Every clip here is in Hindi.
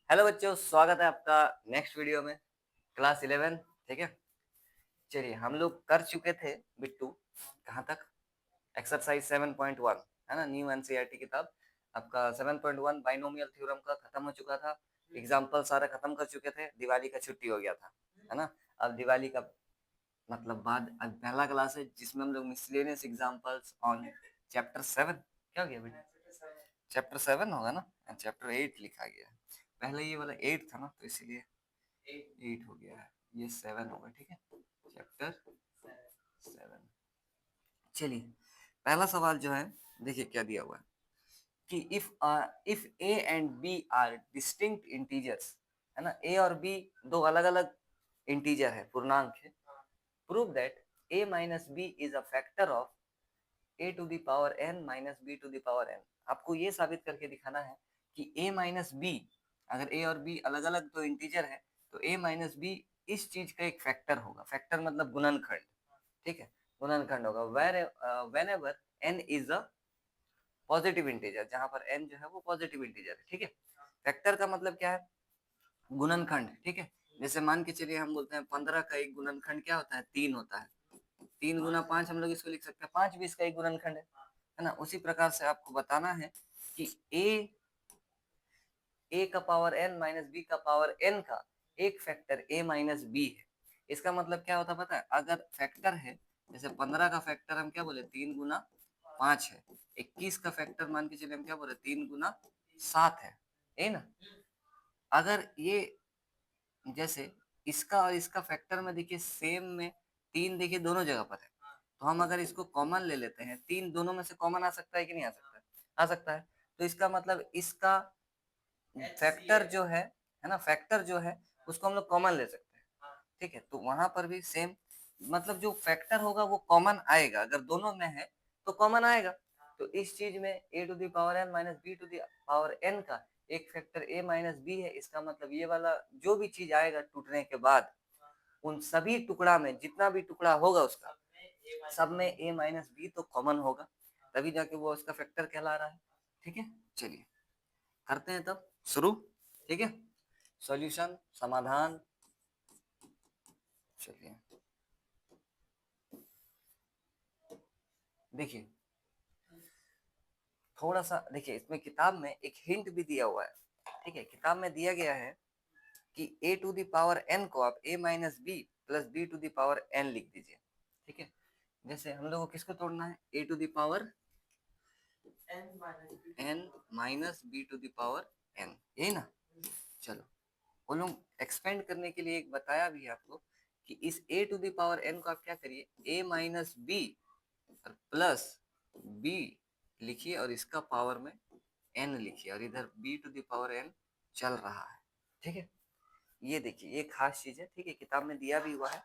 हेलो बच्चों, स्वागत है आपका नेक्स्ट वीडियो में। क्लास 11। ठीक है, चलिए हम लोग कर चुके थे बिट्टू कहाँ तक, एक्सरसाइज 7.1 है ना, न्यू एनसीईआरटी किताब। आपका 7.1 बाइनोमियल थ्योरम का खत्म हो चुका था। एग्जाम्पल सारा खत्म कर चुके थे, दिवाली का छुट्टी हो गया था, है ना। अब दिवाली का मतलब बाद अब पहला क्लास है जिसमें हम लोग मिसलेनियस एग्जाम्पल्स ऑन चैप्टर 7। क्या हो गया बेटा? चैप्टर 7 होगा ना, चैप्टर 8 लिखा गया है। पहले ये वाला 8 था ना, तो इसीलिए 8 हो गया है, ये 7 होगा। ठीक है, चैप्टर 7। चलिए पहला सवाल जो है, देखिए क्या दिया हुआ है कि if a and b are distinct integers, है ना, ए और बी दो अलग अलग इंटीजर है, पूर्णांक है। Prove that a minus b is a factor of a to the power n minus b to the power n। आपको ये साबित करके दिखाना है कि a माइनस बी, अगर a और b अलग अलग दो इंटीजर है तो a माइनस बी इस चीज का एक फैक्टर होगा। फैक्टर मतलब गुणनखंड। ठीक है, गुणनखंड होगा when ever n is a positive integer, जहां पर n जो है वो पॉजिटिव इंटीजर है। ठीक है, फैक्टर का मतलब क्या है? गुणनखंड। ठीक है, जैसे मान के चलिए हम बोलते हैं 15 का एक गुणनखंड क्या होता है? 3 होता है। 3 गुना 5 हम लोग इसको लिख सकते हैं, 5 भी इसका एक गुणनखंड है ना। उसी प्रकार से आपको बताना है कि a का पावर n माइनस बी का पावर n का एक फैक्टर a माइनस बी है। इसका मतलब क्या होता है पता है? अगर फैक्टर है, जैसे 15 का फैक्टर हम क्या बोले? 3 गुना 5 है। 21 का फैक्टर मान के चलिए हम क्या बोले? 3 गुना 7 है, यही ना। अगर ये जैसे इसका और इसका फैक्टर में देखिए सेम में 3 देखिए दोनों जगह पर है, तो हम अगर इसको कॉमन ले लेते हैं, 3 दोनों में से कॉमन आ सकता है कि नहीं आ सकता है? आ सकता है। तो इसका मतलब इसका फैक्टर जो है ना, फैक्टर जो है उसको हम लोग कॉमन ले सकते हैं। ठीक है, तो वहां पर भी सेम, मतलब जो फैक्टर होगा वो कॉमन आएगा, अगर दोनों में है तो कॉमन आएगा। तो इस चीज में A to the power N minus B to the power N का एक फैक्टर ए माइनस बी है। इसका मतलब ये वाला जो भी चीज आएगा टूटने के बाद, उन सभी टुकड़ा में जितना भी टुकड़ा होगा उसका, सब में ए माइनस बी तो कॉमन होगा, तभी जाके वो उसका फैक्टर कहला रहा है। ठीक है, चलिए करते हैं तब शुरू। ठीक है, सॉल्यूशन समाधान। चलिए देखिए, थोड़ा सा देखिए, इसमें किताब में एक हिंट भी दिया हुआ है। ठीक है, किताब में दिया गया है कि a to the power n को आप a minus b plus B to the power n लिख दीजिए। ठीक है, जैसे हम लोग को किसको तोड़ना है? a to the power n minus B to the power n, यही ना। चलो वो लोग एक्सपेंड करने के लिए एक बताया भी है आपको कि इस a to the power n को आप क्या करिए? a माइनस बी और प्लस बी लिखिए और इसका पावर में n लिखिए, और इधर b to the power n चल रहा है। ठीक है, ये देखिए ये खास चीज है। ठीक है, किताब में दिया भी हुआ है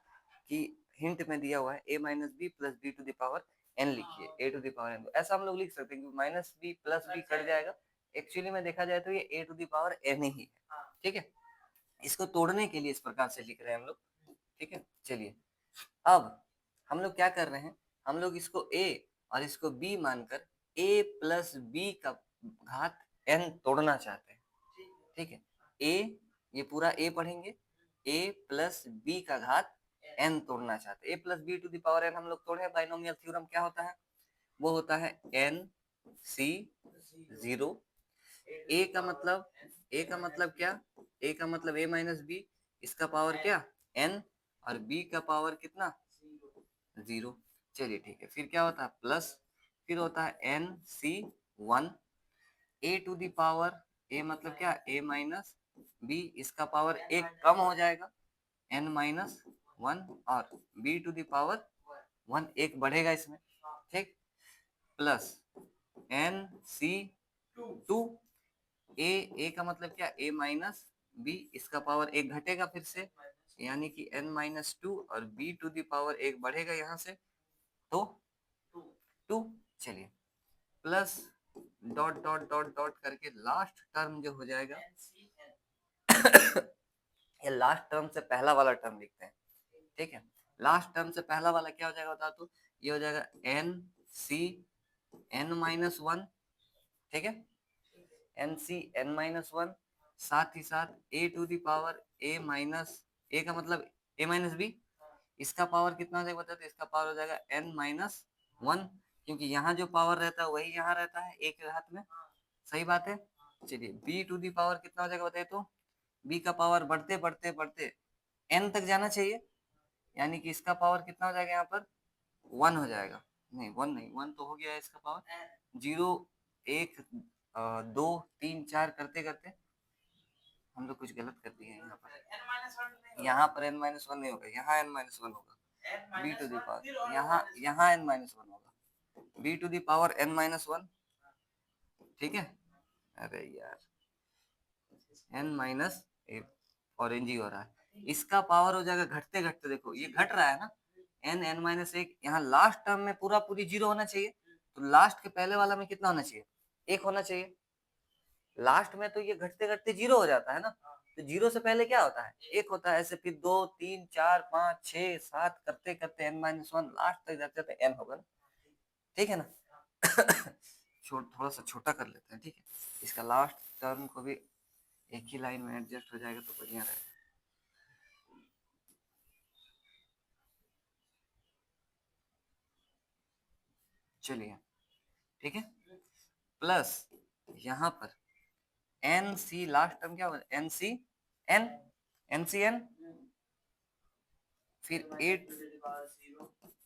कि हिंट में दिया हुआ है a minus b plus B to the power n लिखिए, a to the power n। ऐसा हम लोग लिख सकते हैं कि minus b plus b cut जाएगा, एक्चुअली में देखा जाए तो ये a to the power n ही है। ठीक है, इसको तोड़ने के लिए इस प्रकार से लिख रहे हैं हम लोग। ठीक है, चलिए अब हम लोग क्या कर रहे हैं? हम लोग इसको a और इसको b मानकर a प्लस बी का घात n तोड़ना चाहते हैं। ठीक है, a, ये पूरा a पढ़ेंगे, a प्लस बी का घात n तोड़ना चाहते हैं। a plus B to the power n हम लोग तोड़े। बाइनोमियल थ्योरम क्या होता है? वो होता है n c 0। a का मतलब क्या? a का मतलब a माइनस बी, इसका पावर क्या? n, और b का पावर कितना? 0। चलिए ठीक है, फिर क्या होता है? प्लस, फिर होता है n c 1। a to the power, a मतलब क्या? a माइनस b, इसका पावर एक कम हो जाएगा, n माइनस 1, और b टू द पावर 1 एक बढ़ेगा इसमें। ठीक, प्लस n c 2। a का मतलब क्या? a माइनस b, इसका पावर एक घटेगा फिर से, यानी कि n माइनस 2, और b टू द पावर एक बढ़ेगा यहाँ से तो 2। चलिए plus dot dot dot dot करके लास्ट टर्म जो हो जाएगा ये लास्ट टर्म से पहला वाला टर्म लिखते हैं। ठीक है, लास्ट टर्म से पहला वाला क्या हो जाएगा बता? तो ये हो जाएगा एन सी एन माइनस 1। ठीक है, एन सी एन माइनस 1 साथ ही साथ A to the power A minus A का मतलब ए माइनस बी, इसका पावर कितना हो जाएगा बता दो, इसका पावर हो जाएगा n माइनस वन, क्योंकि यहाँ जो पावर रहता है वही यहाँ रहता है एक के हाथ में, सही बात है। चलिए b टू दी पावर कितना हो जाएगा बताइए तो, b का पावर बढ़ते बढ़ते बढ़ते n तक जाना चाहिए, यानी कि इसका पावर कितना हो जाएगा यहाँ पर वन हो जाएगा, नहीं वन नहीं, वन तो हो गया है इसका पावर, जीरो एक दो तीन चार करते करते हम लोग कुछ गलत कर दिए हैं यहाँ पर n माइनस वन नहीं होगा, यहाँ n माइनस वन होगा, b टू दी पावर यहाँ n माइनस वन होगा, b to the power n minus one, ठीक है। अरे यार n माइनस ऑरेंज ही हो रहा है, इसका पावर हो जाएगा घटते घटते, देखो ये घट रहा है ना, n माइनस एक, यहाँ लास्ट टर्म में पूरा पूरी जीरो होना चाहिए, तो लास्ट के पहले वाला में कितना होना चाहिए, एक होना चाहिए, लास्ट में तो ये घटते घटते जीरो हो जाता है ना, तो जीरो से पहले क्या होता है एक होता है, ऐसे फिर दो तीन चार पाँच छह सात करते करते n माइनस वन लास्ट तक जाते थे n होगा ना, ठीक है ना। थोड़ा सा छोटा कर लेते हैं, ठीक है, इसका लास्ट टर्म को भी एक ही लाइन में एडजस्ट हो जाएगा तो बढ़िया रहेगा। चलिए ठीक है, प्लस यहाँ पर एन सी, लास्ट टर्म क्या होगा n C n, n C n, फिर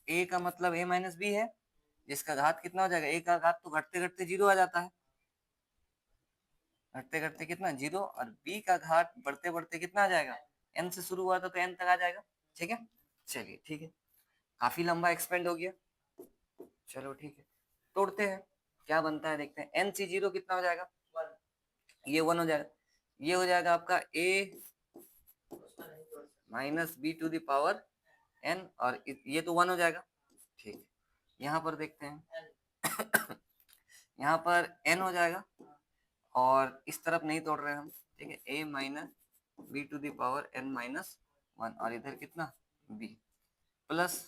ए का मतलब ए माइनस बी है, जिसका घात कितना हो जाएगा, ए का घात तो घटते घटते जीरो आ जाता है, घटते घटते कितना जीरो, और बी का घात बढ़ते बढ़ते कितना आ जाएगा, एन से शुरू हुआ था तो एन तक आ जाएगा, ठीक है। चलिए ठीक है, काफी लंबा एक्सपेंड हो गया, चलो ठीक है, तोड़ते हैं क्या बनता है देखते हैं, एन सी जीरो कितना हो जाएगा, ये वन हो जाएगा, ये हो जाएगा आपका A minus B to the power N, और ये तो वन हो जाएगा, ठीक है। यहाँ पर देखते हैं यहाँ पर एन हो जाएगा, और इस तरफ नहीं तोड़ रहे हम, ठीक है, A minus B to the power N minus one, और इधर कितना बी प्लस,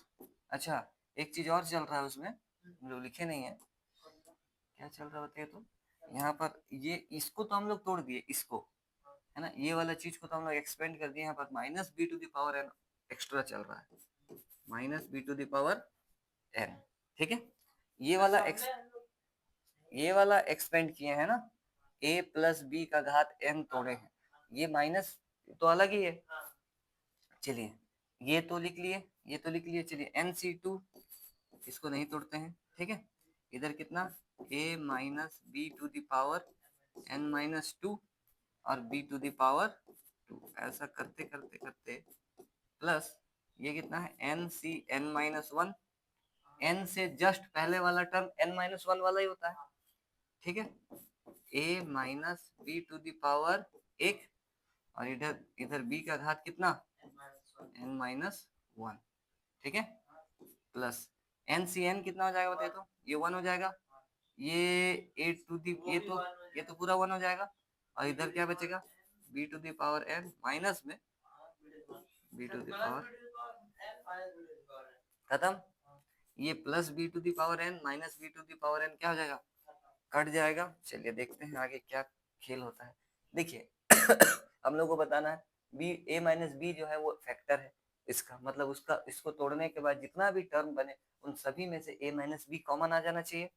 अच्छा एक चीज और चल रहा है उसमें, हम लोग लिखे नहीं है, क्या चल रहा होता है तो, यहाँ पर ये इसको तो हम लोग तोड़ दिए, इसको है ना, ये वाला चीज को तो हम लोग एक्सपेंड कर दिए, यहाँ पर minus B to the power n extra चल रहा है, minus B to the power n, ठीक है, ये वाला ये वाला एक्सपेंड किए हैं ना, ए प्लस बी का घात एन तोड़े हैं, ये माइनस तो अलग ही है, चलिए ये तो लिख लिए, ये तो लिख लिए, चलिए एन सी टू, इसको नहीं तोड़ते हैं, ठीक है, इधर कितना a minus B to the power n minus two, और b to the power two, ऐसा करते करते करते प्लस ये कितना है n C n minus one, n से जस्ट पहले वाला टर्म n माइनस वन वाला ही होता है, ठीक है, a minus B to the power एक, और इधर इधर b का घात कितना n माइनस वन, ठीक है, प्लस एन सी एन कितना हो जाएगा बताइए तो, ये वन हो जाएगा, ये ए टू दी, ये तो पूरा वन हो जाएगा, और इधर क्या बचेगा b to the power N minus में बी टू दी पावर, खत्म, ये plus B to the power N minus B to the power n क्या हो जाएगा, कट जाएगा। चलिए देखते हैं आगे क्या खेल होता है, देखिए हम लोग को बताना है बी ए माइनस बी जो है वो फैक्टर है, इसका मतलब उसका इसको तोड़ने के बाद जितना भी टर्म बने उन सभी में से ए माइनस बी कॉमन आ जाना चाहिए,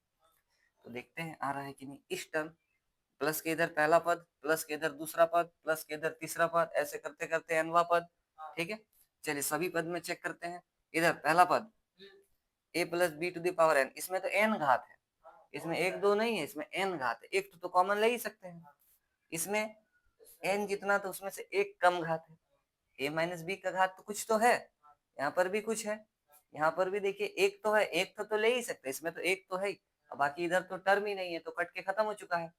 तो देखते हैं आ रहा है कि नहीं, इस टर्म प्लस के इधर पहला पद, प्लस के इधर दूसरा पद, प्लस के इधर तीसरा पद, ऐसे करते करते एनवा पद, ठीक है। चलिए सभी पद में चेक करते हैं, इधर पहला पद A plus B to the power N, इसमें तो एन घात है, इसमें एक दो नहीं है, इसमें एन घात है, एक तो कॉमन ले ही सकते हैं, इसमें एन जितना तो उसमें से एक कम घात है, ए माइनस बी का घात तो कुछ तो है, यहाँ पर भी कुछ है, यहाँ पर भी देखिए एक तो है, एक तो ले ही सकते, इसमें तो एक तो है ही, बाकी इधर तो टर्म ही नहीं है, तो कट के खत्म हो चुका है,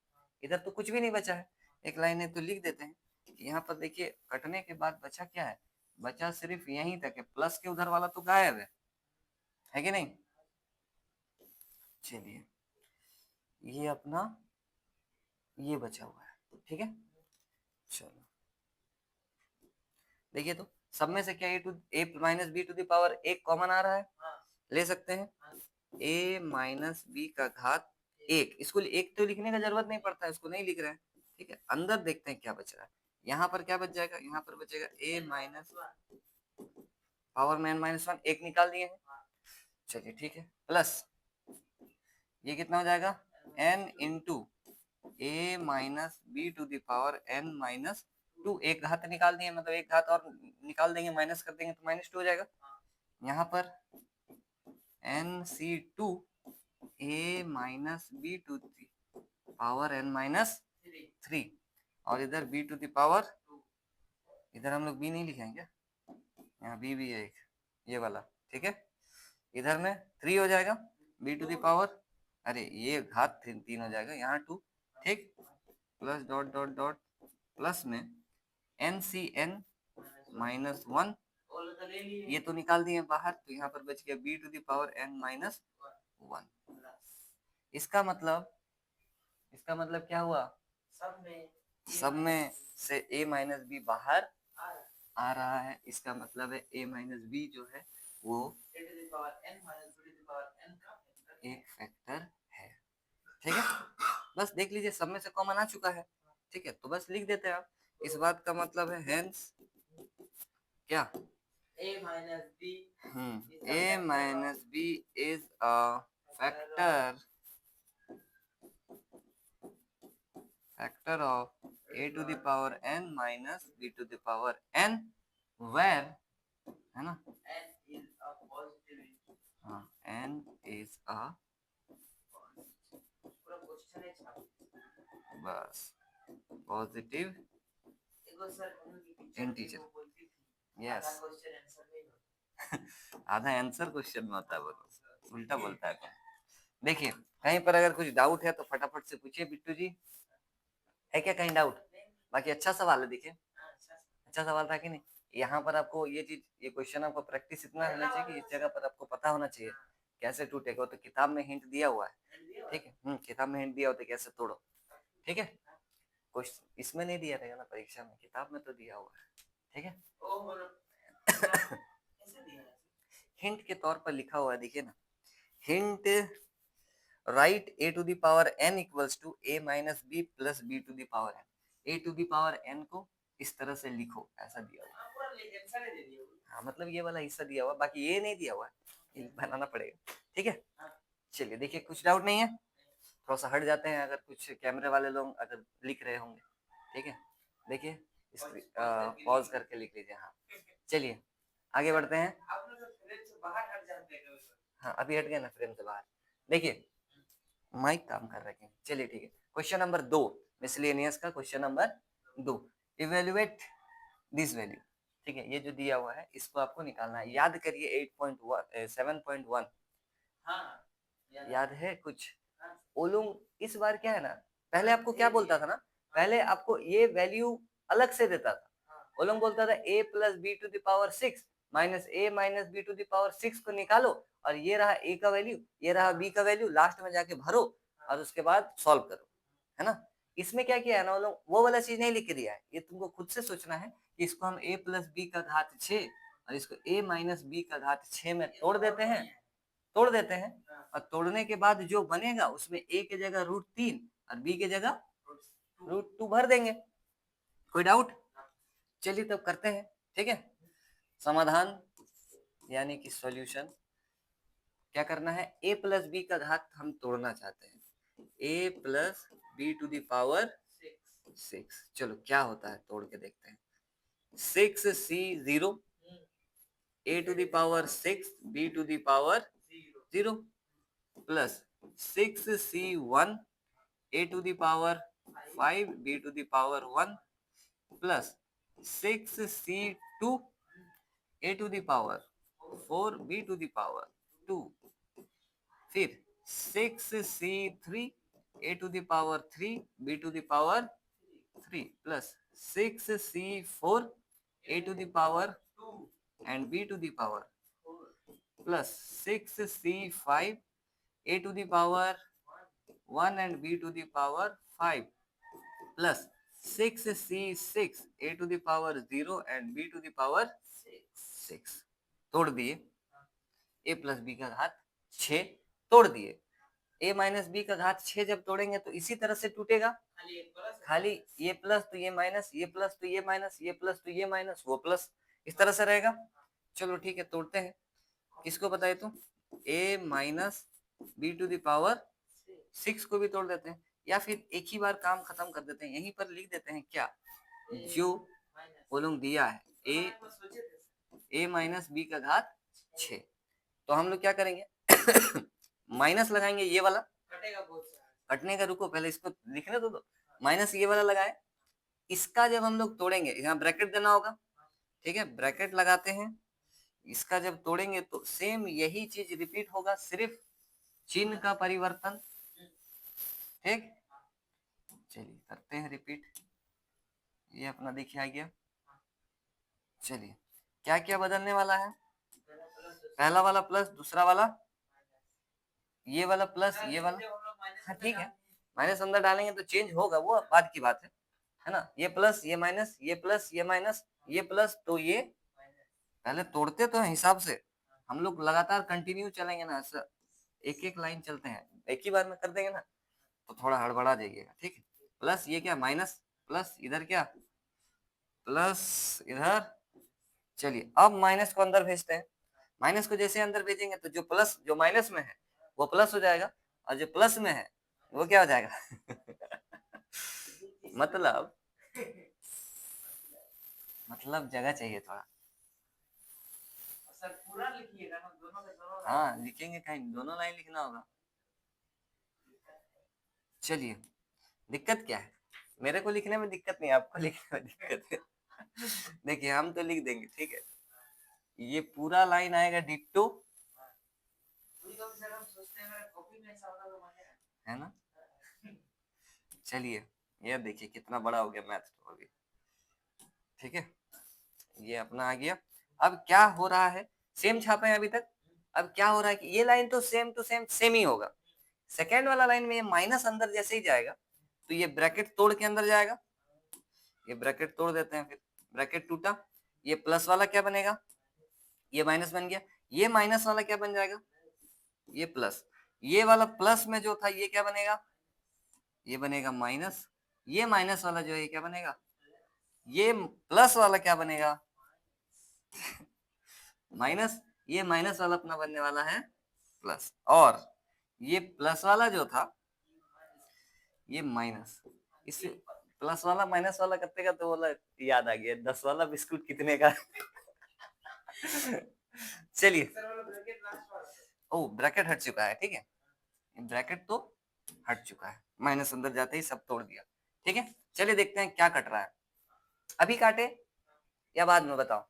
इधर तो कुछ भी नहीं बचा है, एक लाइन है तो लिख देते हैं, यहाँ पर देखिए कटने के बाद बचा क्या है, बचा सिर्फ यहीं तक है, प्लस के उधर वाला तो गायब है कि नहीं। चलिए ये अपना ये बचा हुआ है, ठीक है, चलो देखिए तो सब में से क्या A minus B to the power एक कॉमन आ रहा है, ले सकते हैं, ए माइनस बी का घात एक, इसको एक तो लिखने का जरूरत नहीं पड़ता है, इसको नहीं लिख रहे हैं, ठीक है, अंदर देखते हैं क्या बच रहा है। यहाँ पर क्या बच जाएगा, यहाँ पर बचेगा a माइनस पावर में n माइनस वन, एक निकाल दिए हैं, चलिए ठीक है, प्लस ये कितना हो जाएगा n into a minus B to the power n minus two, एक घात निकाल दिए, मतलब एक घात और निकाल देंगे, माइनस कर देंगे तो माइनस टू हो जाएगा। यहाँ पर nc2 a minus B to the power n minus three, और इधर b टू द पावर, इधर हम लोग b नहीं लिखेंगे क्या, यहाँ b भी है एक, ये वाला, ठीक है, इधर में 3 हो जाएगा, b टू द पावर, अरे ये घात 3 हो जाएगा, यहाँ 2, ठीक, plus dot dot dot plus में NCN माइनस वन, ये तो निकाल दिए बाहर, तो यहाँ पर बच गया b to the power n minus one. इसका मतलब क्या हुआ, सब में से a माइनस बी बाहर आ रहा है, इसका मतलब है a माइनस बी जो है वो एक फैक्टर है, ठीक है, बस देख लीजिए सब में से कॉमन आ चुका है, ठीक है, तो बस लिख देते हैं आप, इस बात का मतलब है हेंस क्या a minus b is a factor of a to the power n minus b to the power n, where, है ना, हाँ, n इज अ, बस पॉजिटिव इंटीजर, यस, आधा आंसर क्वेश्चन में होता है, बोलो उल्टा बोलता है। देखिए कहीं पर अगर कुछ डाउट है तो फटाफट से पूछिए बिट्टू जी, है क्या कहीं डाउट, बाकी अच्छा सवाल है, देखिए अच्छा सवाल था कि नहीं। यहाँ पर आपको ये चीज, ये क्वेश्चन आपको प्रैक्टिस इतना होना चाहिए कि इस जगह पर आपको पता होना चाहिए कैसे टूटेगा, तो किताब में हिंट दिया हुआ है, ठीक है, किताब में हिंट दिया होता है कैसे तोड़ो, ठीक है, क्वेश्चन इसमें नहीं दिया रहेगा ना परीक्षा में, किताब में तो दिया हुआ है, ठीक है। हिंट के तौर पर लिखा हुआ है, देखिए ना, hint, right a to the power n equals to a minus b plus B to the power n, a to the power n को इस तरह से लिखो, ऐसा दिया हुआ, हाँ मतलब ये वाला हिस्सा दिया हुआ, बाकी ये नहीं दिया हुआ है, बनाना पड़ेगा, ठीक है। चलिए देखिए कुछ डाउट नहीं है, थोड़ा सा हट जाते हैं, अगर कुछ कैमरे वाले लोग अगर लिख रहे होंगे, ठीक है, देखिए पॉज करके लिख लीजिए, हाँ, चलिए आगे बढ़ते हैं, हाँ अभी हट गए ना फ्रेम से बाहर, देखिए माइक काम कर रहे हैं, चलिए ठीक है, क्वेश्चन नंबर 2, मिसलेनियस का question number 2, evaluate this value, ठीक है, ये जो दिया हुआ है इसको आपको निकालना है, याद करिए 8.1 7.1, याद है कुछ, ओलुंग इस बार क्या है ना, पहले आपको क्या बोलता था ना, पहले आपको ये वैल्यू अलग से देता था, ओलुंग बोलता था a plus B to the power 6 minus a minus B to the power 6 को निकालो, और ये रहा a का वैल्यू, ये रहा b का वैल्यू, लास्ट में जाके भरो और उसके बाद सॉल्व करो, है ना। इसमें क्या किया है ना, वो वाला चीज नहीं लिख के दिया है, ये तुमको खुद से सोचना है कि इसको हम a प्लस बी का घात 6 और इसको a माइनस बी का घात 6 में तोड़ देते हैं, और तोड़ने के बाद जो बनेगा उसमें a के जगह √3 और b के जगह √2 भर देंगे, कोई डाउट, चलिए तब करते हैं, ठीक है, समाधान यानी कि सॉल्यूशन, क्या करना है, a प्लस बी का घात हम तोड़ना चाहते हैं, a plus B to the power 6, चलो क्या होता है तोड़ के देखते हैं, 6c0 a to the power 6 b to the power 0 plus 6c1 a to the power 5 b to the power 1 plus 6c2 a to the power 4 b to the power 2, फिर 6c3 a to the power 3 b to the power 3 plus 6c4 a to the power and b to the power plus 6c5 a to the power 1 and b to the power 5 plus 6c6 a to the power 0 and b to the power 6, तोड़ दिए, a प्लस बी का घात 6 तोड़ दिए, a माइनस बी का घात 6 जब तोड़ेंगे तो इसी तरह से टूटेगा, खाली ये प्लस तो ये माइनस, ये प्लस तो ये माइनस, ये प्लस तो ये माइनस, वो प्लस, इस तरह से रहेगा। चलो ठीक है, तोड़ते हैं। किसको बताए तुम? a minus B to the power 6 को भी तोड़ देते हैं, या फिर एक ही बार काम खत्म कर देते हैं, यहीं पर लिख देते हैं क्या जो वो लोग दिया है, a माइनस बी का घात 6। तो हम लोग क्या करेंगे माइनस लगाएंगे, ये वाला कटने का, रुको पहले इसको लिखने दो। माइनस ये वाला लगाए, इसका जब हम लोग तोड़ेंगे यहाँ ब्रैकेट देना होगा, ठीक है, ब्रैकेट लगाते हैं। इसका जब तोड़ेंगे तो सेम यही चीज रिपीट होगा, सिर्फ चिन्ह का परिवर्तन। ठीक, चलिए करते हैं रिपीट। ये अपना देखिए आ गया। चलिए क्या क्या बदलने वाला है? पहला वाला प्लस, दूसरा वाला ये वाला प्लस, ये वाला, हाँ ठीक है, माइनस अंदर डालेंगे तो चेंज होगा, वो बाद की बात है ना। ये प्लस, ये माइनस, ये प्लस, ये माइनस, ये प्लस, तो ये पहले तोड़ते तो हिसाब से, हम लोग लगातार कंटिन्यू चलेंगे ना, ऐसा एक एक लाइन चलते हैं, एक ही बार में कर देंगे ना तो थोड़ा हड़बड़ा जाइएगा। ठीक है, प्लस ये क्या माइनस, प्लस इधर क्या प्लस इधर। चलिए अब माइनस को अंदर भेजते हैं। माइनस को जैसे अंदर भेजेंगे तो जो प्लस, जो माइनस में है वो प्लस हो जाएगा, और जो प्लस में है वो क्या हो जाएगा मतलब जगह चाहिए थोड़ा। सर पूरा लिखिएगा ना, दोनों के दोनों। हाँ लिखेंगे, कहीं दोनों लाइन लिखना होगा। चलिए दिक्कत क्या है? मेरे को लिखने में दिक्कत नहीं, आपको लिखने में दिक्कत है देखिए हम तो लिख देंगे, ठीक है। ये पूरा लाइन आएगा डिट्टो, है ना। चलिए ये देखिए कितना बड़ा हो गया मैथ तो अभी, ठीक है। ये अपना आ गया। अब क्या हो रहा है, सेम छापे हैं अभी तक। अब क्या हो रहा है कि ये लाइन तो सेम टू सेम सेम ही होगा। सेकेंड वाला लाइन में ये माइनस अंदर जैसे ही जाएगा तो ये ब्रैकेट तोड़ के अंदर जाएगा, ये ब्रैकेट तोड़ देते हैं, फिर ब्रैकेट टूटा, ये प्लस वाला क्या बनेगा, ये माइनस बन गया, ये माइनस वाला क्या बन जाएगा, ये प्लस, ये वाला प्लस में जो था ये क्या बनेगा, ये बनेगा माइनस, ये माइनस वाला जो है क्या बनेगा, ये प्लस वाला क्या बनेगा माइनस, ये माइनस वाला अपना बनने वाला है प्लस, और ये प्लस वाला जो था ये माइनस, इस प्लस वाला माइनस वाला करते का तो बोला याद आ गया 10 वाला बिस्कुट कितने का चलिए ओ ब्रैकेट हट चुका है, ठीक है, ब्रैकेट तो हट चुका है, माइनस अंदर जाते ही सब तोड़ दिया। ठीक है, चलिए देखते हैं क्या कट रहा है। अभी काटे या बाद में बताओ?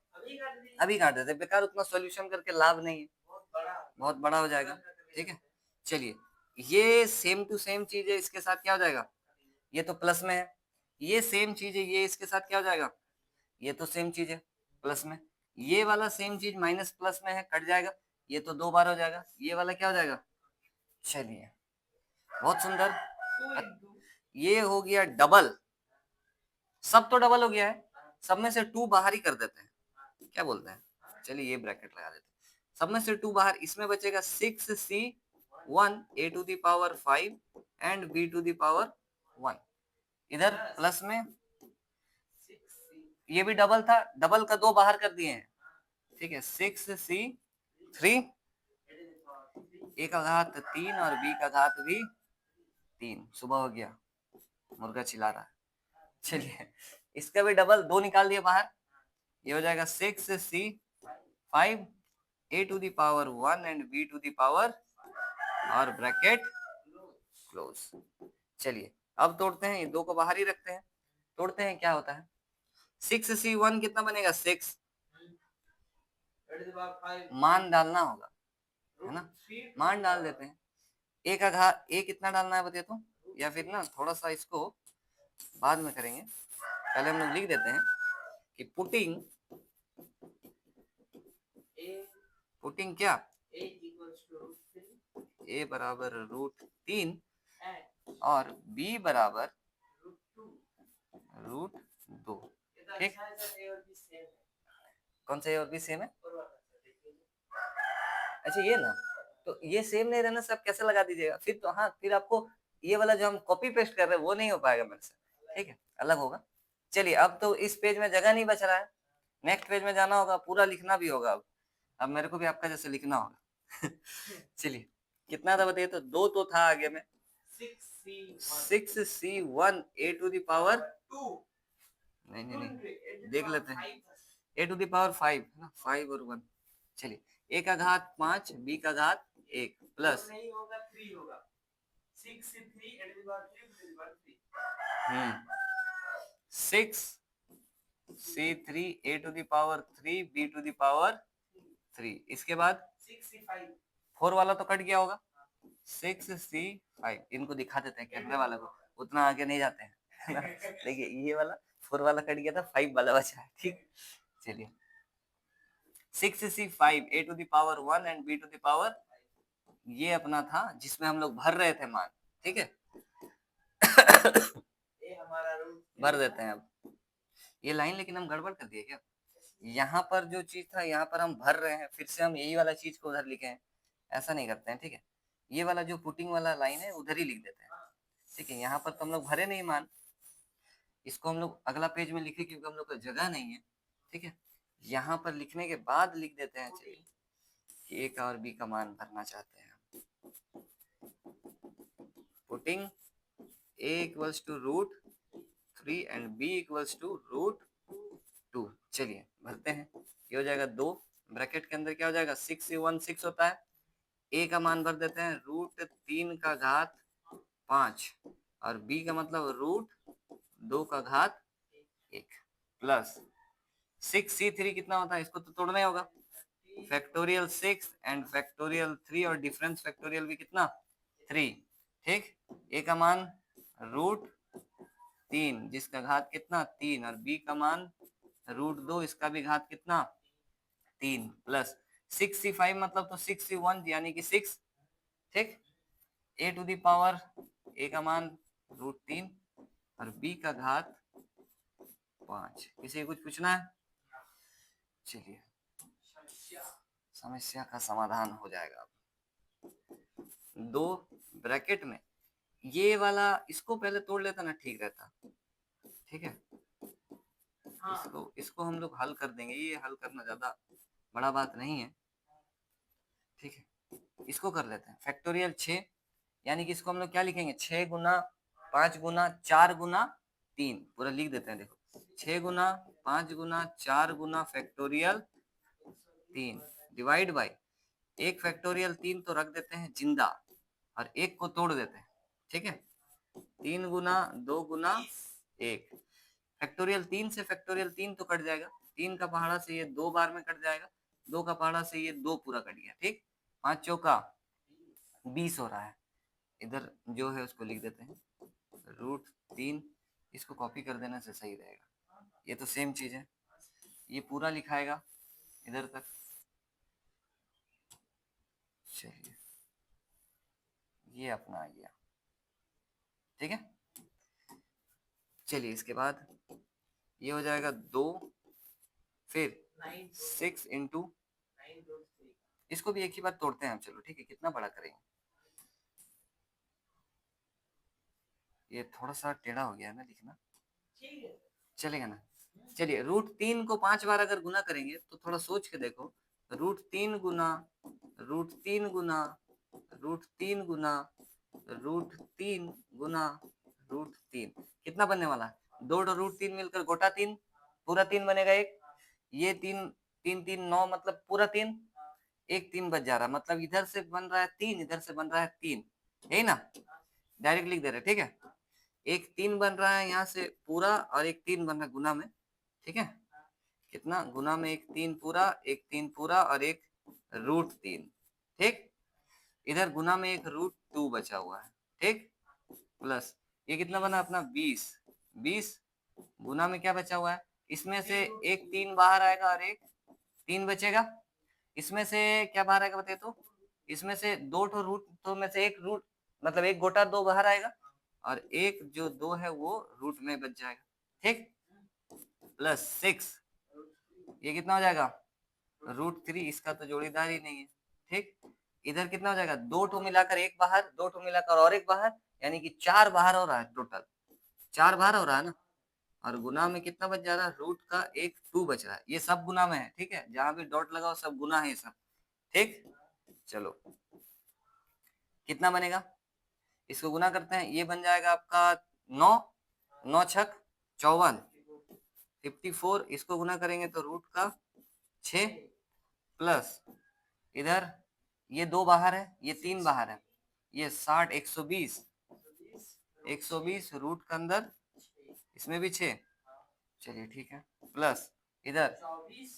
अभी काट देते, बेकार उतना सॉल्यूशन करके लाभ नहीं है, बहुत बड़ा हो जाएगा। ठीक है, चलिए ये सेम टू सेम चीज है, इसके साथ क्या हो जाएगा, ये तो प्लस में है, ये सेम चीज है, ये इसके साथ क्या हो जाएगा, ये तो सेम चीज है प्लस में, ये वाला सेम चीज माइनस प्लस में है, कट जाएगा, ये तो 2 बार हो जाएगा, ये वाला क्या हो जाएगा। चलिए बहुत सुंदर, ये हो गया डबल, सब तो डबल हो गया है, सब में से 2 बाहर ही कर देते हैं, क्या बोलते हैं। चलिए ये ब्रैकेट लगा देते हैं, सब में से 2 बाहर, इसमें बचेगा 6c1 a to the power 5 and b to the power 1, इधर प्लस में ये भी डबल था, डबल का 2 बाहर कर दिए हैं, ठीक है, 6c3 a का घात 3 और b का घात भी 3। सुबह हो गया, मुर्गा चिल्ला रहा है। चलिए इसका भी डबल 2 निकाल दिए बाहर, ये हो जाएगा 6c5 a to the power 1 and b to the power, और ब्रैकेट क्लोज। चलिए अब तोड़ते हैं, ये 2 को बाहर ही रखते हैं, तोड़ते हैं क्या होता है। 6c1 कितना बनेगा 6, मान डालना होगा, है ना, मान डाल देते हैं। ए का घात, ए कितना डालना है बता तो, या फिर ना थोड़ा सा इसको बाद में करेंगे, पहले हम लोग लिख देते हैं कि पुटिंग क्या, ए बराबर √3 और बी बराबर √2। ठीक, कौन सा ए और बी सेम है? अच्छा ये ना, तो ये सेम नहीं रहना से आप कैसे लगा दीजिएगा फिर, तो हाँ फिर आपको ये वाला जो हम कॉपी पेस्ट कर रहे हैं वो नहीं हो पाएगा मेरे से, ठीक है, अलग होगा। चलिए अब तो इस पेज में जगह नहीं बच रहा है, नेक्स्ट पेज में जाना होगा, पूरा लिखना भी होगा। अब मेरे को भी आपका जैसे लिखना होगा। चलिए कितना था बताइए, तो दो तो था आगे में, 6c1 a to the power 2, नहीं देख लेते हैं, a टू द पावर 5 है ना, 5 और 1। चलिए a का घात 5 b का घात 1 plus 6c3 a to the power 3 b to the power 3। इसके बाद 4 वाला तो कट गया होगा, 6c5 इनको दिखा देते हैं कैमरे वाले को, उतना आगे नहीं जाते हैं। देखिए ये वाला 4 वाला कट गया था, 5 वाला बचा है, ठीक। चलिए 6c5 a to the power 1 and b to the power, ये अपना था जिसमें हम लोग भर रहे थे मान, ठीक है। भर देते हैं अब ये लाइन, लेकिन हम गड़बड़ कर दिए क्या, यहाँ पर जो चीज था यहाँ पर हम भर रहे हैं, फिर से हम यही वाला चीज को उधर लिखे हैं, ऐसा नहीं करते हैं, ठीक है। ये वाला जो पुटिंग वाला लाइन है उधर ही लिख देते हैं, ठीक है। यहाँ पर तो हम लोग भरे नहीं मान, इसको हम लोग अगला पेज में लिखे क्योंकि हम लोग का जगह नहीं है, ठीक है। यहाँ पर लिखने के बाद लिख देते हैं चलिए कि ए का और बी का मान भरना चाहते हैं, putting a equals to √3 and b equals to √2। चलिए भरते हैं, ये हो जाएगा 2, ब्रैकेट के अंदर क्या हो जाएगा, 6 6 होता है, a का मान भर देते हैं √3 का घात 5 और b का मतलब √2 का घात 1 प्लस 6c3 कितना होता है, इसको तो तोड़ना ही होगा, फैक्टोरियल 6 एंड फैक्टोरियल 3 और डिफरेंस फैक्टोरियल भी कितना 3, ठीक। a का मान √3 जिसका घात कितना 3 और b का मान √2 इसका भी घात कितना 3 प्लस 6c5 मतलब तो 6c1 यानी कि 6, ठीक। a to the power a का मान √3 और b का घात 5। किसी को कुछ पूछना है, चलिए समस्या का समाधान हो जाएगा। दो ब्रैकेट में ये वाला, इसको पहले तोड़ लेता ना ठीक रहता, ठीक है। इसको हम लोग हल कर देंगे, ये हल करना ज्यादा बड़ा बात नहीं है, ठीक है। इसको कर लेते हैं फैक्टोरियल 6, यानी कि इसको हम लोग क्या लिखेंगे, 6 गुना 5 गुना 4 गुना 3, पूरा लिख देते हैं, देखो 6 गुना 5 गुना 4 गुना फैक्टोरियल 3 डिवाइड बाई एक फैक्टोरियल 3 तो रख देते हैं जिंदा और एक को तोड़ देते हैं, ठीक है। 3 गुना 2 गुना 1, फैक्टोरियल 3 से फैक्टोरियल 3 तो कट जाएगा, 3 का पहाड़ा से ये 2 बार में कट जाएगा, 2 का पहाड़ा से ये 2 पूरा कट गया, ठीक। 5 चौका 20 हो रहा है, इधर जो है उसको लिख देते हैं √3, इसको कॉपी कर देने से सही रहेगा, ये तो सेम चीज है, ये पूरा लिखाएगा इधर तक। चलिए ये अपना आ गया, ठीक है। चलिए इसके बाद ये हो जाएगा 2, फिर 6 इंटू, इसको भी एक ही बार तोड़ते हैं हम, चलो ठीक है, कितना बड़ा करेंगे, ये थोड़ा सा टेढ़ा हो गया है ना लिखना, चलेगा ना। चलिए √3 को 5 बार अगर गुना करेंगे तो थोड़ा सोच के देखो, √3 गुना √3 गुना √3 गुना √3 गुना √3 कितना बनने वाला है, 2 √3 मिलकर गोटा 3, पूरा 3 बनेगा एक, ये 3 3 3 9 मतलब पूरा 3, एक 3 बच जा रहा है, मतलब इधर से बन रहा है 3, इधर से बन रहा है 3, यही ना, डायरेक्ट लिख दे रहे, ठीक है। एक 3 बन रहा है यहाँ से पूरा और एक 3 बन रहा है गुना में, ठीक है। कितना गुना में, एक 3 पूरा, एक 3 पूरा और एक √3, ठीक। इधर गुना में एक √2 बचा हुआ है, ठीक, प्लस ये कितना बना अपना 20, 20 गुना में क्या बचा हुआ है, इसमें से एक 3 बाहर आएगा और एक 3 बचेगा, इसमें से क्या बाहर आएगा बताइए, तो इसमें से 2 रूट तो में से एक रूट मतलब एक गोटा 2 बाहर आएगा और एक जो 2 है वो रूट में बच जाएगा, ठीक, प्लस 6, ये कितना हो जाएगा √3, इसका तो जोड़ीदार ही नहीं है, ठीक। इधर कितना हो जाएगा, 2 ठो मिलाकर एक बाहर, 2 ठो मिलाकर और एक बाहर, यानी कि 4 बाहर हो रहा है टोटल, 4 बाहर हो रहा है ना, और गुना में कितना बच जा रहा है, रूट का एक 2 बच रहा है। ये सब गुना में है, ठीक है, जहां भी डॉट लगाओ सब गुना है ये सब, ठीक। चलो कितना बनेगा, इसको गुना करते हैं, ये बन जाएगा आपका 9, 9 छक 54, 54। इसको गुना करेंगे तो रूट का 6 प्लस इधर ये 2 बाहर है, ये 3 बाहर है, ये 60, 120, 120 रूट के अंदर इसमें भी 6, चलिए ठीक है, प्लस इधर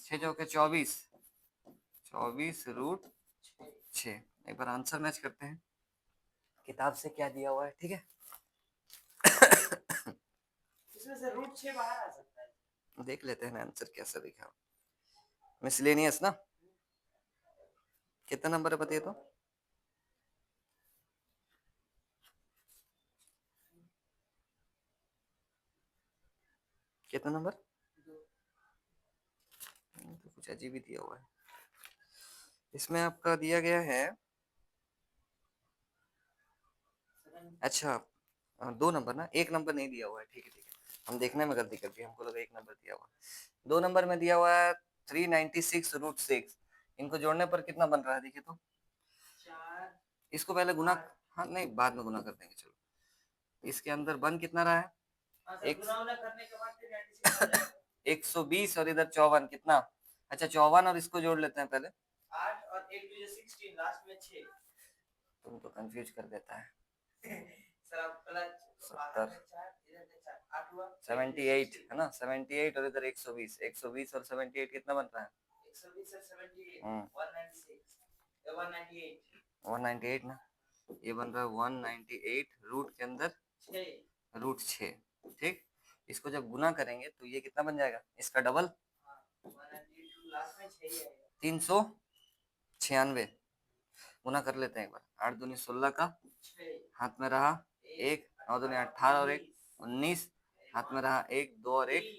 6 चौके 24, 24 रूट 6। एक बार आंसर मैच करते हैं किताब से क्या दिया हुआ है, ठीक है। इसमें से रूट 6 बाहर आ सकता है, देख लेते हैं आंसर कैसा दिखा। मिसलेनियस ना, कितना नंबर है बताइए तो, कितना नंबर, तो कुछ अजीब ही दिया हुआ है इसमें, आपका दिया गया है, अच्छा 2 नंबर ना, 1 नंबर नहीं दिया हुआ है, ठीक है ठीक है, हम देखने में गलती कर दी, हमको लगा 1 नंबर दिया हुआ है। 2 नंबर में दिया हुआ है 396 रूट 6, इनको जोड़ने पर कितना बन रहा है देखिए तो, 4, इसको पहले गुना, हाँ नहीं बाद में गुना कर देंगे, चलो इसके अंदर बन कितना रहा है, एक करने के बाद 396 हो जाएगा, 120 और इधर 54 कितना, अच्छा 54 और इसको जोड़ लेते हैं पहले, 8 और 1 2 16, लास्ट में 6, तुम तो कंफ्यूज कर देता है। सर आप प्लस 70, 4 इधर से 4 8 हुआ, 78 है ना, 78 और इधर 120, 120 और 78 कितना बन रहा है, 120 और 78 हम्म 196 198 198 ना, ये बन रहा है 198 रूट के अंदर 6 रूट 6, ठीक। इसको जब गुना करेंगे तो ये कितना बन जाएगा, इसका डबल, 192 लास्ट में 6 ही आएगा, 396, गुना कर लेते हैं एक बार, 8 दूनी 16 का 6 हाथ में रहा 1, 9 दूनी 18 और 1 19, हाथ में रहा 1 2 और 1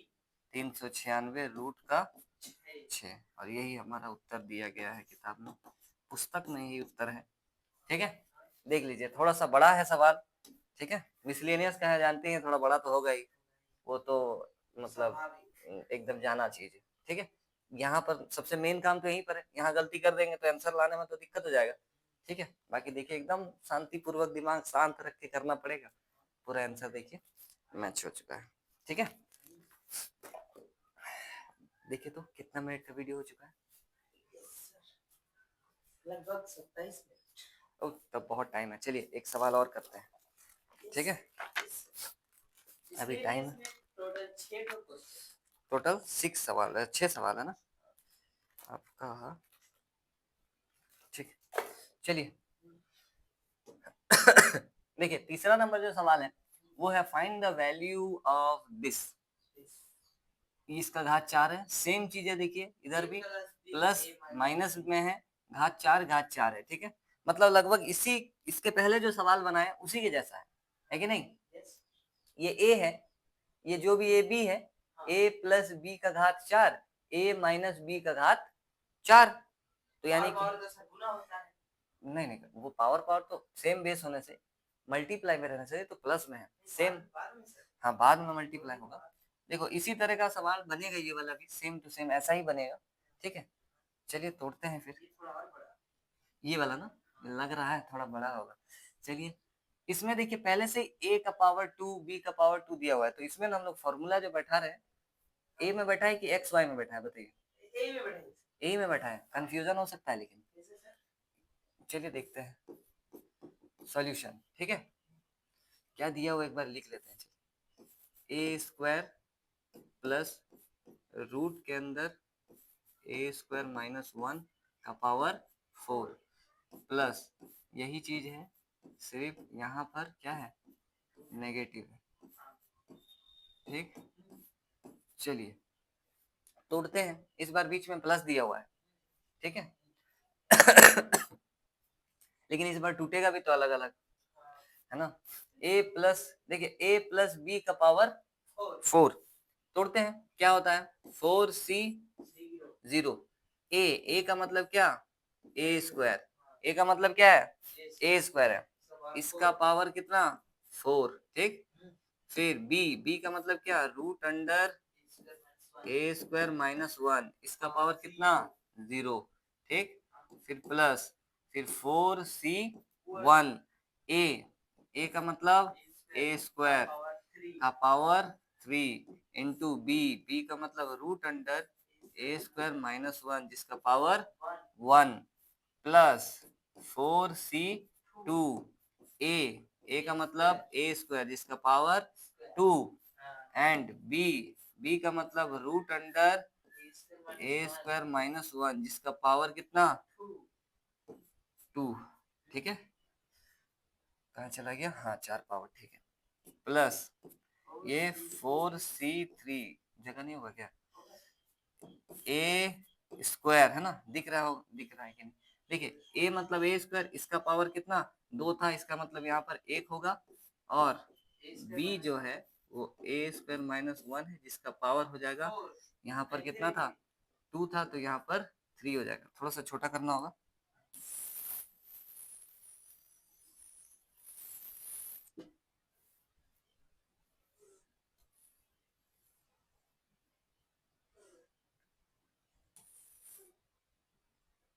396 रूट का 6, और यही हमारा उत्तर दिया गया है किताब में, पुस्तक में यही उत्तर है, ठीक है। देख लीजिए थोड़ा सा बड़ा है सवाल, ठीक है, मिसलेनियस का है जानते हैं, थोड़ा बड़ा तो होगा ही, वो तो मतलब एकदम जाना चीज है, ठीक है। यहाँ पर सबसे मेन काम तो यहीं पर है, यहाँ गलती कर देंगे तो आंसर लाने में तो दिक्कत हो जाएगा, ठीक है। बाकी देखिए एकदम शांति पूर्वक दिमाग शांत रख के करना पड़ेगा, पूरा आंसर देखिए मैच हो चुका है, ठीक है। देखिए तो कितना मिनट का वीडियो हो चुका है, लगभग 27 मिनट, ओ तब बहुत टाइम है, चलिए एक सवाल और करते हैं, ठीक है। अभी टाइम टोटल 6 क्वेश्चन, टोटल 6 सवाल है, 6 सवाल है ना आपका, ठीक, चलिए। देखिए तीसरा नंबर जो सवाल है वो है find the value of this, इसका घात 4 है, सेम चीज है, देखिए इधर भी प्लस माइनस में है, घात 4 है, ठीक है, मतलब लगभग इसी, इसके पहले जो सवाल बनाए उसी के जैसा है कि नहीं। ये ए है, ये जो भी ए बी है, ए प्लस बी का घात 4, ए माइनस बी का घात 4, तो यानी कि नहीं नहीं, वो पावर तो सेम बेस होने से मल्टीप्लाई में रहने से तो प्लस में है, सेम, हाँ बाद में मल्टीप्लाई होगा। देखो इसी तरह का सवाल बनेगा, ये वाला भी सेम टू सेम ऐसा ही बनेगा, ठीक है। चलिए तोड़ते हैं फिर, ये वाला ना लग रहा है थोड़ा बड़ा होगा, चलिए। इसमें देखिए पहले से a का पावर 2 b का पावर 2 दिया हुआ है, तो इसमें हम लोग फॉर्मूला जो बैठा रहे हैं, a में बैठा है कि x y में बैठा है बताइए, a में बैठा है, कंफ्यूजन हो सकता है लेकिन, चलिए देखते हैं सॉल्यूशन, ठीक है। क्या दिया हुआ एक बार लिख लेते हैं, ए स्क्वायर प्लस रूट के अंदर ए स्क्वायर माइनस 1 का पावर 4 प्लस यही चीज है, सिर्फ यहाँ पर क्या है, नेगेटिव है, ठीक। चलिए तोड़ते हैं, इस बार बीच में प्लस दिया हुआ है, ठीक है। लेकिन इस बार टूटेगा भी तो अलग अलग है ना, a प्लस, देखिए a प्लस बी का पावर 4, तोड़ते हैं क्या होता है, 4c 0, a का मतलब क्या, a स्क्वायर, a का मतलब क्या है, a स्क्वायर है, इसका पावर कितना 4, ठीक, फिर बी का मतलब क्या, रूट अंडर ए स्क्वायर माइनस वन, इसका पावर कितना, 0, ठीक। फिर प्लस, फिर 4c1 ए का मतलब ए स्क्वायर का पावर 3 इंटू बी का मतलब रूट अंडर ए स्क्वायर माइनस वन जिसका पावर 1 प्लस 4c2 ए का मतलब ए स्क्वायर जिसका पावर 2 एंड बी का मतलब रूट अंडर ए स्क्वायर माइनस वन जिसका पावर कितना, 2, ठीक है। कहाँ चला गया, हाँ 4 पावर, ठीक है। प्लस ये 4c3 जगह नहीं होगा क्या, ए स्क्वायर है ना, दिख रहा है कि नहीं, देखिए ए मतलब ए स्क्वायर, इसका पावर कितना, 2 था, इसका मतलब यहाँ पर 1 होगा, और बी जो है वो ए स्क्वायर माइनस वन है जिसका पावर हो जाएगा, यहाँ पर कितना था, 2 था, तो यहाँ पर 3 हो जाएगा, थोड़ा सा छोटा करना होगा।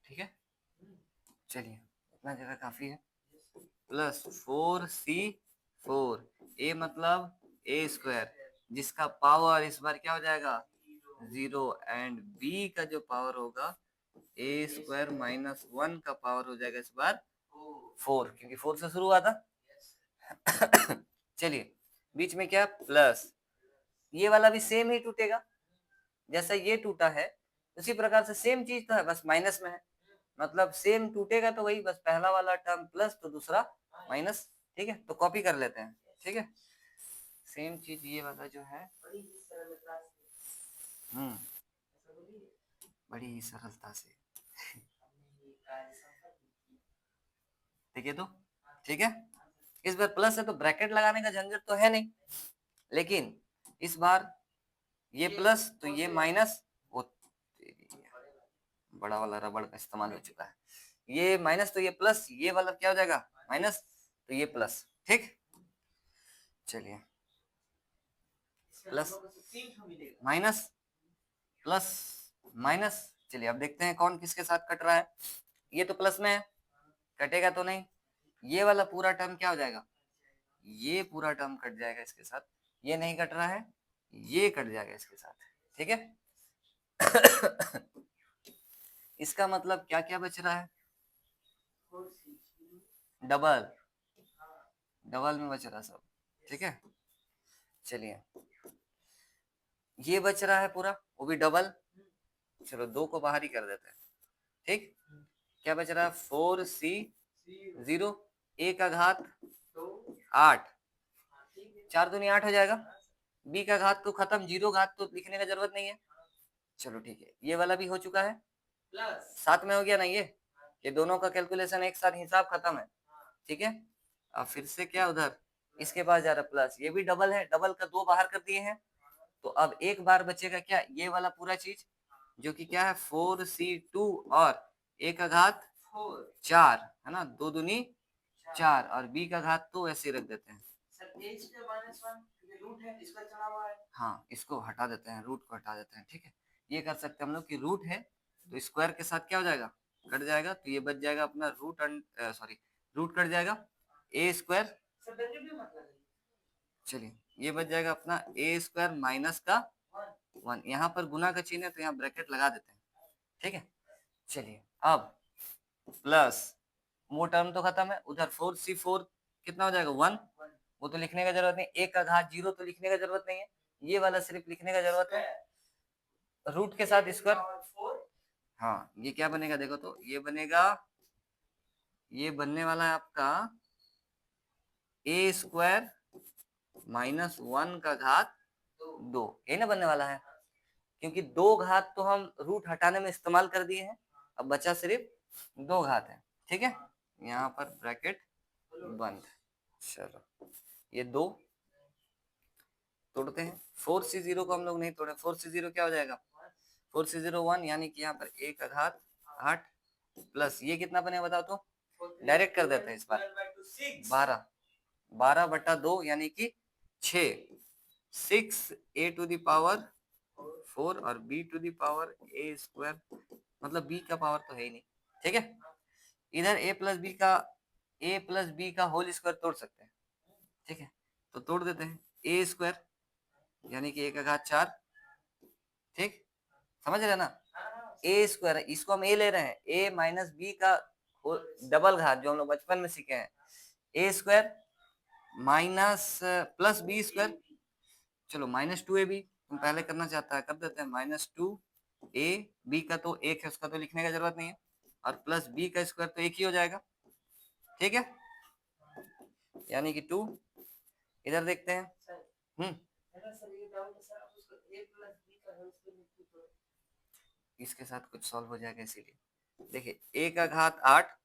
ठीक है, चलिए इतना जगह काफी है। प्लस 4c4 ए मतलब ए स्क्वायर जिसका पावर इस बार क्या हो जाएगा, 0, एंड बी का जो पावर होगा ए स्क्वायर माइनस वन का पावर हो जाएगा इस बार 4, क्योंकि 4 से शुरू हुआ था। चलिए बीच में क्या, प्लस ये वाला भी सेम ही टूटेगा, जैसा ये टूटा है उसी प्रकार से सेम चीज तो है, बस माइनस में है, मतलब सेम टूटेगा तो वही, बस पहला वाला टर्म प्लस तो दूसरा माइनस, ठीक है। तो कॉपी कर लेते हैं, ठीक है, सेम चीज ये वाला जो है, बड़ी ही सरलता से देखिए तो, ठीक है। इस बार प्लस है तो ब्रैकेट लगाने का झंझट तो है नहीं, लेकिन इस बार ये प्लस तो ये माइनस, वो बड़ा वाला रबड़ का इस्तेमाल हो चुका है, ये माइनस तो ये प्लस, ये वाला क्या हो जाएगा माइनस, तो ये प्लस, ठीक। चलिए प्लस माइनस प्लस माइनस, चलिए अब देखते हैं कौन किसके साथ कट रहा है, ये तो प्लस में है, कटेगा तो नहीं, ये वाला पूरा टर्म क्या हो जाएगा, ये पूरा टर्म कट जाएगा इसके साथ, ये नहीं कट रहा है, ये कट जाएगा इसके साथ, ठीक है। इसका मतलब क्या क्या बच रहा है, डबल डबल में बच रहा सब, ठीक है। चलिए ये बच रहा है पूरा, वो भी डबल, चलो 2 को बाहर ही कर देते हैं, ठीक। क्या बच रहा है, 4c0 ए का घात 8, 4 दूनी 8 हो जाएगा, बी का घात तो खत्म, 0 घात तो लिखने का जरूरत नहीं है, चलो ठीक है। ये वाला भी हो चुका है, साथ में हो गया ना, ये दोनों का कैलकुलेशन एक साथ, हिसाब खत्म है, ठीक है। अब फिर से क्या, उधर इसके पास जा रहा प्लस, ये भी डबल है, डबल का 2 बाहर कर दिए हैं, तो अब एक बार बचेगा क्या, ये वाला पूरा चीज जो कि क्या है 4c2 और ए का घात 4 है ना, 2 दूनी 4, और बी का घात तो ऐसे रख देते हैं, हाँ इसको हटा देते हैं, रूट को हटा देते हैं, ठीक है। ये कर सकते हैं हम लोग कि रूट है तो स्क्वायर के साथ क्या हो जाएगा, कट जाएगा, तो ये बच जाएगा अपना रूट सॉरी रूट कट जाएगा ए स्क्वायर, चलिए ये बच जाएगा अपना ए स्क्वायर माइनस का 1, यहाँ पर गुना का चिन्ह है तो यहाँ ब्रैकेट लगा देते हैं, ठीक है। चलिए अब प्लस, वो टर्म तो खत्म है, उधर 4c4 कितना हो जाएगा 1, वो तो लिखने का जरूरत नहीं, एक का घात 0 तो लिखने का जरूरत नहीं है, ये वाला सिर्फ लिखने का जरूरत है, रूट के साथ स्क्वायर, हाँ ये क्या बनेगा देखो तो, ये बनेगा, ये बनने वाला है आपका ए स्क्वायर माइनस 1 का घात 2, ये ना बनने वाला है, क्योंकि 2 घात तो हम रूट हटाने में इस्तेमाल कर दिए हैं, अब बचा सिर्फ 2 घात है, ठीक है। यहाँ पर ब्रैकेट बंद, चलो ये 2 तोड़ते हैं, 4c0 को हम लोग नहीं तोड़े, 4c0 क्या हो जाएगा 4c0 1, यानी कि यहाँ पर ए का घात 8 प्लस ये कितना बने बताओ तो, डायरेक्ट कर देते हैं इस बार 12 बटा 2 यानी कि 6 a टू द पावर 4 और b to the power a square, मतलब b का पावर तो है ही नहीं, ठीक है। इधर a प्लस बी का होल स्क्वायर तोड़ सकते हैं, ठीक है, तो तोड़ देते हैं। ए स्क्वायर यानी कि 1/4, ठीक, समझ रहे ना। ए स्क्वायर, इसको हम ए ले रहे हैं, ए माइनस बी का डबल घात, जो हम लोग बचपन में सीखे हैं, A square minus plus B square. चलो -2ab तुम पहले करना चाहता है कर देते हैं, -2a, बी का तो एक है, उसका तो लिखने का जरूरत नहीं है, और प्लस बी का स्क्वायर तो एक ही हो जाएगा, ठीक है, यानी कि 2। इधर देखते हैं, इसके साथ कुछ सॉल्व हो जाएगा, इसीलिए देखिए a का घात 8,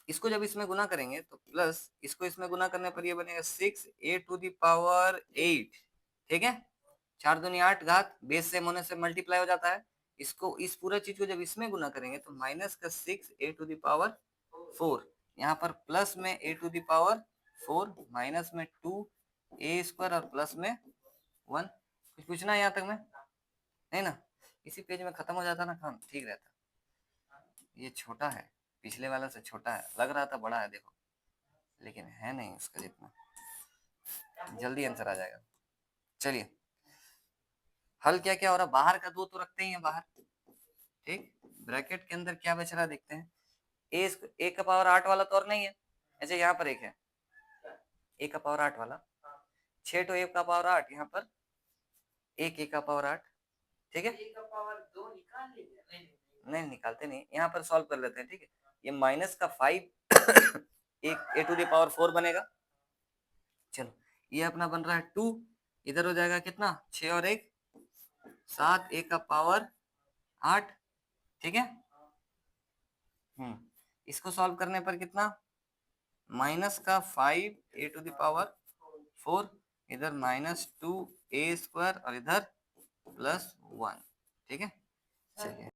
इसको जब इसमें गुना करेंगे तो प्लस इसको इसमें गुना करने पर ये बनेगा 6a टू द पावर 8, ठीक है, 4 दूनी 8, घात बेस सेम होने से मल्टीप्लाई हो जाता है। इसको इस पूरा चीज को जब इसमें गुना करेंगे तो माइनस का 6a टू द पावर 4, यहाँ पर प्लस में a to the power 4, minus में 2a स्क्वायर और प्लस में 1। कुछ पूछना है यहाँ तक में, नहीं ना, इसी पेज में खत्म हो जाता ना काम, ठीक रहता। ये छोटा है, पिछले वाला से छोटा है, लग रहा था बड़ा है, देखो, लेकिन है नहीं उसका जितना, जल्दी आंसर आ जाएगा। चलिए हल क्या क्या हो रहा, बाहर का 2 तो रखते ही है बाहर, ठीक, ब्रैकेट के अंदर क्या बच रहा है देखते हैं। ए का पावर 8 वाला तो और नहीं है, अच्छा यहाँ पर एक है ए का पावर 8 वाला, 6 तो ए का पावर 8, यहाँ पर एक ए का पावर 8, ठीक है, ए का पावर 2 निकाल लेंगे, नहीं निकालते नहीं, यहाँ पर सॉल्व कर लेते हैं, ठीक है। ये माइनस का 5 एक ए टू द पावर 4 बनेगा। चलो ये अपना बन रहा है 2, इधर हो जाएगा कितना, 6 और 1 7, ए का पावर 8, ठीक है। इसको सॉल्व करने पर कितना, माइनस का 5 ए टू द पावर 4, इधर -2a स्क्वायर और इधर +1, ठीक है। चलिए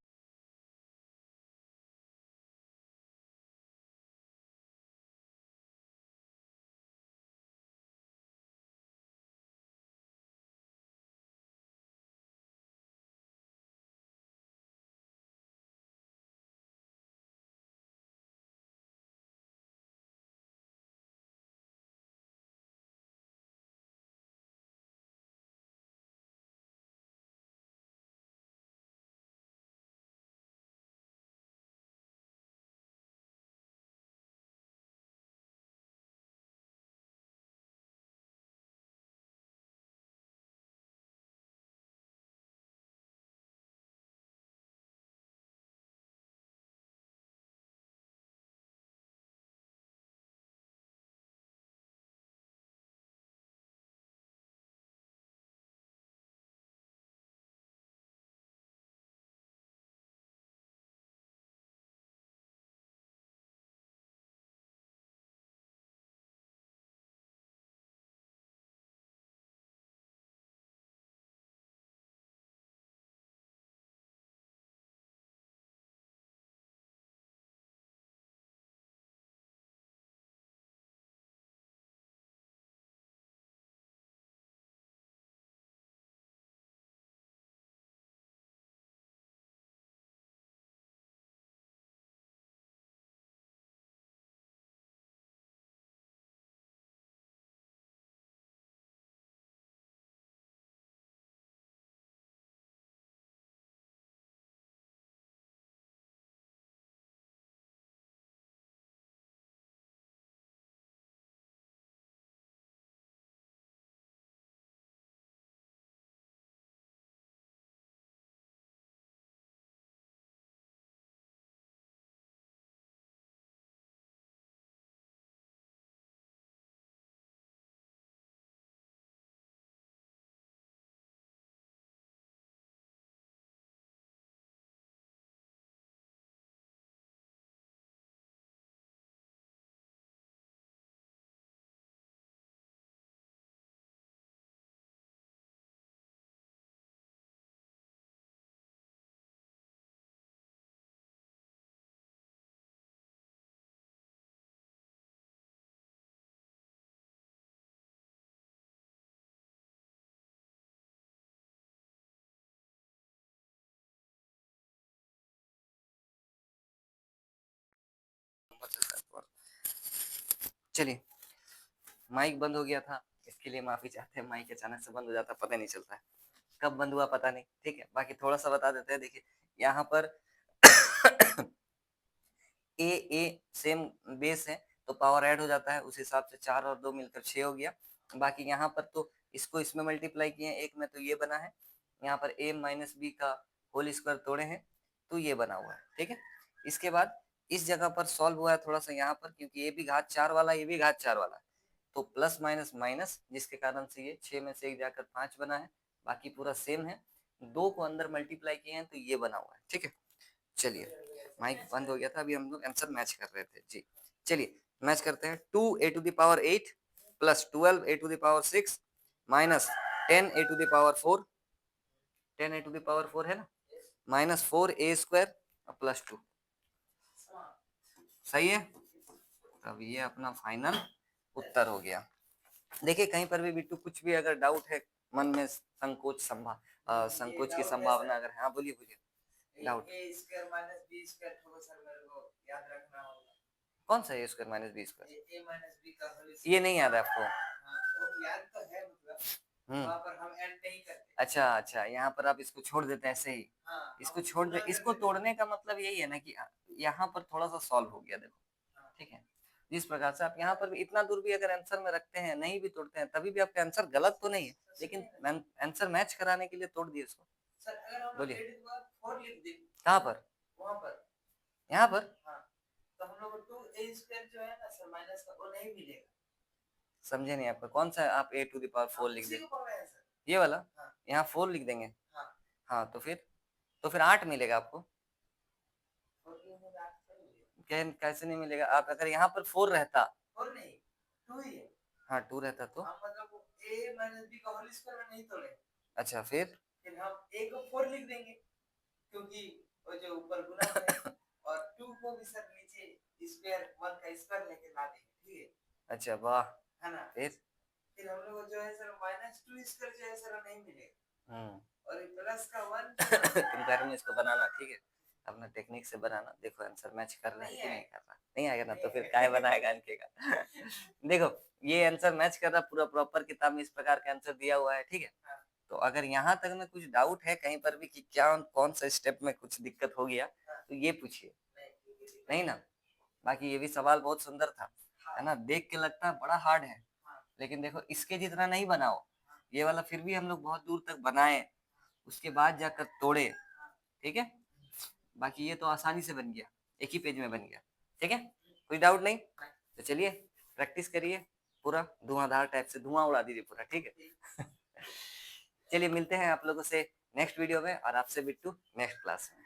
चलिए, माइक बंद हो गया था, इसके लिए माफी चाहते हैं। माइक अचानक से बंद हो जाता, पता नहीं चलता है कब बंद हुआ, पता नहीं। ठीक है, बाकी थोड़ा सा बता देते हैं। देखिए यहाँ पर ए सेम बेस है तो पावर ऐड हो जाता है, उस हिसाब से 4 और 2 मिलकर 6 हो गया। बाकी यहाँ पर तो इसको इसमें मल्टीप्लाई किए हैं, एक में तो ये बना है, यहाँ पर a माइनस बी का होल स्क्वायर तोड़े हैं तो ये बना हुआ है। ठीक है, इसके बाद इस जगह पर सॉल्व हुआ है थोड़ा सा यहाँ पर, क्योंकि ये भी घात 4 वाला, ये भी घात 4 वाला है, तो प्लस माइनस माइनस, जिसके कारण से ये 6 में से 1 जाकर 5 बना है। बाकी पूरा सेम है, 2 को अंदर मल्टीप्लाई किए हैं तो ये बना हुआ है। ठीक है, चलिए माइक बंद हो गया था, अभी हम लोग आंसर मैच कर रहे थे जी। चलिए मैच करते हैं। 2a⁴ plus 12a⁴ minus 10a⁴ 10a⁴ है ना, माइनस 4a² प्लस 2, सही है। अब ये अपना फाइनल उत्तर हो गया। देखिए कहीं पर भी बिट्टू कुछ भी अगर डाउट है, मन में संकोच की संभावना अगर, हाँ बोलिए बोलिए। डाउट a² माइनस b² थोड़ा सा मेरे को याद रखना होगा। कौन सा a² minus b²? a minus b का होल ये नहीं याद है आपको? हाँ, तो याद तो है, मतलब वहाँ पर हम ऐड नहीं करते। अच्छा अच्छा, यहाँ पर आप इसको छोड़ देते हैं ऐसे ही। हाँ, इसको छोड़ दे, इसको तोड़ने का मतलब यही है ना कि यहाँ पर थोड़ा सा सॉल्व हो गया, देखो। ठीक है, जिस प्रकार से आप यहाँ पर भी इतना दूर भी अगर आंसर में रखते हैं, नहीं भी तोड़ते हैं, तभी भी आपका आंसर गलत तो नहीं है, लेकिन आंसर मैच कराने के लिए तोड़ दिए इसको। सर अगर हम बोलिए 4 लिख दें कहाँ पर? वहाँ पर, यहाँ पर हाँ, तो हम लोग 2a² जो है ना सर माइनस का, वो नहीं मिलेगा। समझे नहीं आपका, कौन सा आप a⁴ लिख उसी दें? को पढ़ रहे हैं सर। ये वाला? हाँ, यहाँ 4 लिख देंगे। हाँ, हाँ तो फिर 8 मिलेगा आपको। 4 के अंदर 8 नहीं मिलेगा। कैसे नहीं मिलेगा? आप अगर यहाँ पर 4 रहता, 4 नहीं, 2 ही है। हाँ 2 रहता तो, हम मतलब a माइनस b का होल स्क्वायर में नहीं तोड़े, अच्छा फिर हम a को 4 लिख देंगे, क्योंकि वो जो ऊपर गुना है, और 2 को भी सर नीचे स्क्वायर 1 का स्क्वायर लेके ला देंगे। ठीक है, अच्छा वाह, है ना। फिर हम लोग जो है सर माइनस 2 स्क्वायर जो है सर नहीं मिलेगा, हम्म और ये प्लस का 1 तुम कह रहे हो इसको बनाना, ठीक है, अपना टेक्निक से बनाना। देखो आंसर मैच कर रहा है कि नहीं कर रहा, नहीं आएगा ना तो फिर काय बनाएगा इनके का। देखो ये आंसर मैच कर रहा, पूरा प्रॉपर किताब में इस प्रकार का आंसर दिया हुआ है। ठीक है, तो अगर यहाँ तक में कुछ डाउट है कहीं पर भी कि क्या कौन सा स्टेप में कुछ दिक्कत हो गया, तो ये पूछिए, नहीं ना। बाकी ये भी सवाल बहुत सुंदर था, है ना, देख के लगता है बड़ा हार्ड है, लेकिन देखो इसके जितना नहीं बनाओ, ये वाला फिर भी हम लोग बहुत दूर तक बनाए, उसके बाद जाकर तोड़े। ठीक है, बाकी ये तो आसानी से बन गया, एक ही पेज में बन गया। ठीक है, कोई डाउट नहीं, तो चलिए प्रैक्टिस करिए पूरा धुआंधार टाइप से, धुआं उड़ा दीजिए पूरा। ठीक है। चलिए मिलते हैं आप लोगों से नेक्स्ट वीडियो में, और आपसे बिट्टू नेक्स्ट क्लास में।